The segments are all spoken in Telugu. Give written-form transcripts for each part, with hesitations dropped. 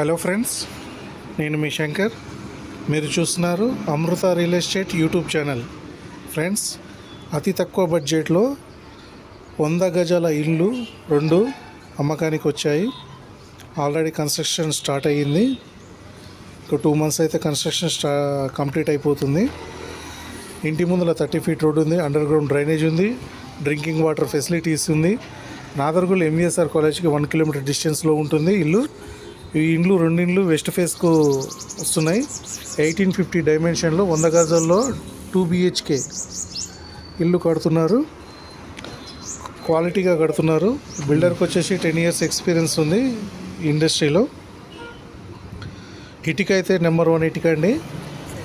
హలో ఫ్రెండ్స్, నేను మీ శంకర్. మీరు చూస్తున్నారు Amrutha real estate YouTube channel. Friends, అతి తక్కువ బడ్జెట్లో 100 గజాల ఇల్లు 2 అమ్మకానికి వచ్చాయి. ఆల్రెడీ కన్స్ట్రక్షన్ స్టార్ట్ అయ్యింది. ఒక 2 మంత్స్ అయితే కన్స్ట్రక్షన్ కంప్లీట్ అయిపోతుంది. ఇంటి ముందుల 30 ఫీట్ రోడ్ ఉంది, అండర్ గ్రౌండ్ డ్రైనేజ్ ఉంది, డ్రింకింగ్ వాటర్ ఫెసిలిటీస్ ఉంది. నాదర్గుల్ ఎంఈఎస్ఆర్ కాలేజ్కి 1 కిలోమీటర్ డిస్టెన్స్లో ఉంటుంది ఇల్లు. ఈ ఇండ్లు 2 ఇండ్లు వెస్ట్ ఫేస్కు వస్తున్నాయి. 1850 డైమెన్షన్లో 100 గజాల్లో 2 BHK ఇల్లు కడుతున్నారు. క్వాలిటీగా కడుతున్నారు. బిల్డర్కి వచ్చేసి 10 years ఎక్స్పీరియన్స్ ఉంది ఇండస్ట్రీలో. ఇటుక అయితే నెంబర్ 1 ఇటుక అండి.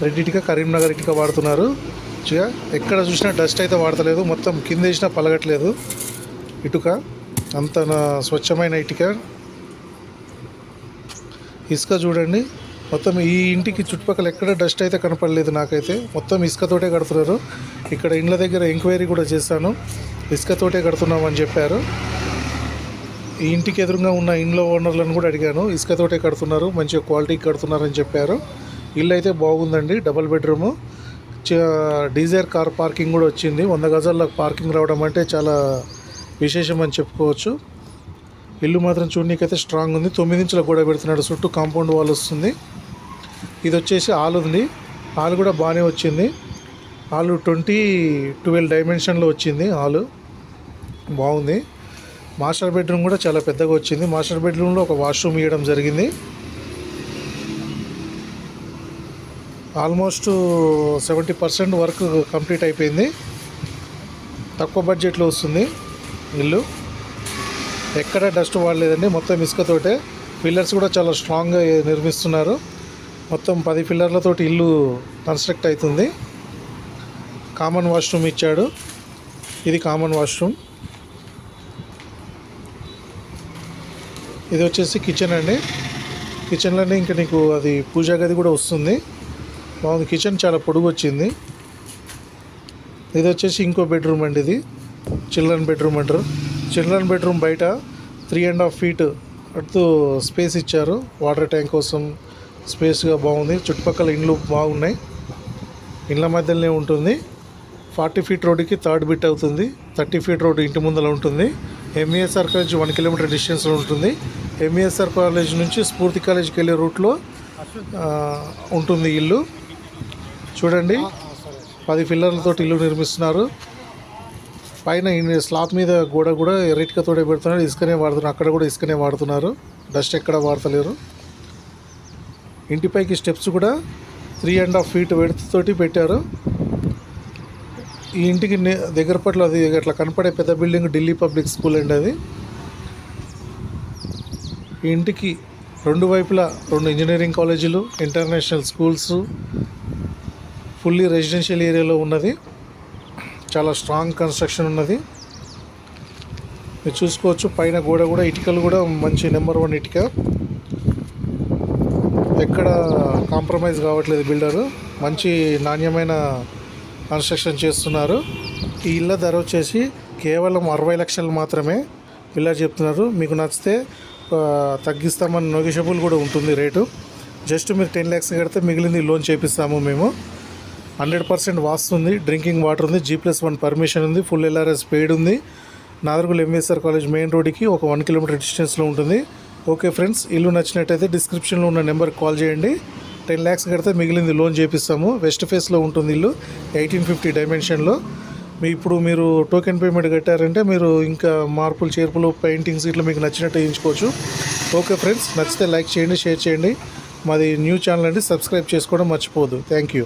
రెడ్ ఇటుక, కరీంనగర్ ఇటుక వాడుతున్నారు. ఎక్కడ చూసినా డస్ట్ అయితే వాడతలేదు. మొత్తం కింద వేసినా పలగట్లేదు. ఇటుక అంత స్వచ్ఛమైన ఇటుక. ఇసుక చూడండి, మొత్తం ఈ ఇంటికి చుట్టుపక్కల ఎక్కడ డస్ట్ అయితే కనపడలేదు నాకైతే. మొత్తం ఇసుకతోటే కడుతున్నారు. ఇక్కడ ఇండ్ల దగ్గర ఎంక్వైరీ కూడా చేశాను, ఇసుకతోటే కడుతున్నామని చెప్పారు. ఈ ఇంటికి ఎదురుగా ఉన్న ఇండ్ల ఓనర్లను కూడా అడిగాను, ఇసుకతోటే కడుతున్నారు, మంచిగా క్వాలిటీకి కడుతున్నారని చెప్పారు. ఇల్లు అయితే బాగుందండి. డబల్ బెడ్రూము, డీజైర్ కార్ పార్కింగ్ కూడా వచ్చింది. 100 గజాల్లో పార్కింగ్ రావడం అంటే చాలా విశేషం అని చెప్పుకోవచ్చు. ఇల్లు మాత్రం చూడనీకైతే స్ట్రాంగ్ ఉంది. 9 ఇంచుల గోడ పెడుతున్నాడు. చుట్టూ కాంపౌండ్ వాల్ వస్తుంది. ఇది వచ్చేసి హాల్ ఉంది. హాల్ కూడా బాగానే వచ్చింది. హాల్ 2012 డైమెన్షన్లో వచ్చింది. హాల్ బాగుంది. మాస్టర్ బెడ్రూమ్ కూడా చాలా పెద్దగా వచ్చింది. మాస్టర్ బెడ్రూమ్లో ఒక వాష్రూమ్ ఇవ్వడం జరిగింది. ఆల్మోస్ట్ 70% వర్క్ కంప్లీట్ అయిపోయింది. తక్కువ బడ్జెట్లో వస్తుంది ఇల్లు. ఎక్కడ డస్ట్ వాడలేదండి. మొత్తం ఇసుకతోటే. పిల్లర్స్ కూడా చాలా స్ట్రాంగ్గా నిర్మిస్తున్నారు. మొత్తం 10 పిల్లర్లతోటి ఇల్లు కన్స్ట్రక్ట్ అవుతుంది. కామన్ వాష్రూమ్ ఇచ్చాడు. ఇది కామన్ వాష్రూమ్. ఇది వచ్చేసి కిచెన్ అండి. కిచెన్లోనే ఇంకా నీకు అది పూజా గది కూడా వస్తుంది. బాగుంది. కిచెన్ చాలా పొడుగు వచ్చింది. ఇది వచ్చేసి ఇంకో బెడ్రూమ్ అండి. ఇది చిల్డ్రన్ బెడ్రూమ్ అంటారు. చిల్డ్రన్ బెడ్రూమ్ బయట 3.5 feet అటు స్పేస్ ఇచ్చారు. వాటర్ ట్యాంక్ కోసం స్పేస్గా బాగుంది. చుట్టుపక్కల ఇండ్లు బాగున్నాయి. ఇండ్ల మధ్యలోనే ఉంటుంది. 40 feet రోడ్డుకి 3rd బిట్ అవుతుంది. 30 feet రోడ్డు ఇంటి ముందర ఉంటుంది. ఎంఈఎస్ఆర్ కాలేజ్ 1 kilometer డిస్టెన్స్లో ఉంటుంది. ఎంఈఎస్ఆర్ కాలేజ్ నుంచి స్ఫూర్తి కాలేజ్కి వెళ్ళే రూట్లో ఉంటుంది ఇల్లు. చూడండి, 10 పిల్లర్లతో ఇల్లు నిర్మిస్తున్నారు. పైన స్లాబ్ మీద గోడ కూడా ఎర్రిటికతోటే పెడుతున్నారు. ఇసుకనే వాడుతున్నారు. అక్కడ కూడా ఇసుకనే వాడుతున్నారు. డస్ట్ ఎక్కడ వాడతలేరు. ఇంటిపైకి స్టెప్స్ కూడా 3.5 feet వెడత్ తోటి పెట్టారు. ఈ ఇంటికి దగ్గర పట్ల అది అట్లా కనపడే పెద్ద బిల్డింగ్ ఢిల్లీ పబ్లిక్ స్కూల్ అండి అది. ఈ ఇంటికి 2 వైపులా 2 ఇంజనీరింగ్ కాలేజీలు, ఇంటర్నేషనల్ స్కూల్స్, ఫుల్లీ రెసిడెన్షియల్ ఏరియాలో ఉన్నది. చాలా స్ట్రాంగ్ కన్స్ట్రక్షన్ ఉన్నది. మీరు చూసుకోవచ్చు. పైన గోడ కూడా ఇటుకలు కూడా మంచి నెంబర్ 1 ఇటుక. ఎక్కడ కాంప్రమైజ్ కావట్లేదు బిల్డరు. మంచి నాణ్యమైన కన్స్ట్రక్షన్ చేస్తున్నారు. ఈ ఇళ్ళ ధర వచ్చేసి కేవలం 60 లక్షలు మాత్రమే బిల్డర్ చెప్తున్నారు. మీకు నచ్చితే తగ్గిస్తామని నెగోషియబుల్ కూడా ఉంటుంది రేటు. జస్ట్ మీరు 10 lakhs కడితే మిగిలింది లోన్ చేపిస్తాము మేము. 100% వాస్తుంది. డ్రింకింగ్ వాటర్ ఉంది. G+1 పర్మిషన్ ఉంది. ఫుల్ LRS పెయిడ్ ఉంది. నాదర్గుల్ ఎంఈఎస్ఆర్ కాలేజ్ మెయిన్ రోడ్డుకి ఒక 1 kilometer డిస్టెన్స్లో ఉంటుంది. ఓకే ఫ్రెండ్స్, ఇల్లు నచ్చినట్టయితే డిస్క్రిప్షన్లో ఉన్న నెంబర్కి కాల్ చేయండి. 10 lakhs కడితే మిగిలింది లోన్ చేపిస్తాము. వెస్ట్ ఫేస్లో ఉంటుంది ఇల్లు, 1850 డైమెన్షన్లో. ఇప్పుడు మీరు టోకెన్ పేమెంట్ కట్టారంటే మీరు ఇంకా మార్పులు, చేర్పులు, పెయింటింగ్స్ ఇట్లా మీకు నచ్చినట్టు వేయించుకోవచ్చు. ఓకే ఫ్రెండ్స్, నచ్చితే లైక్ చేయండి, షేర్ చేయండి. మాది న్యూ ఛానల్ అండి. సబ్స్క్రైబ్ చేసుకోవడం మర్చిపోవద్దు. Thank you.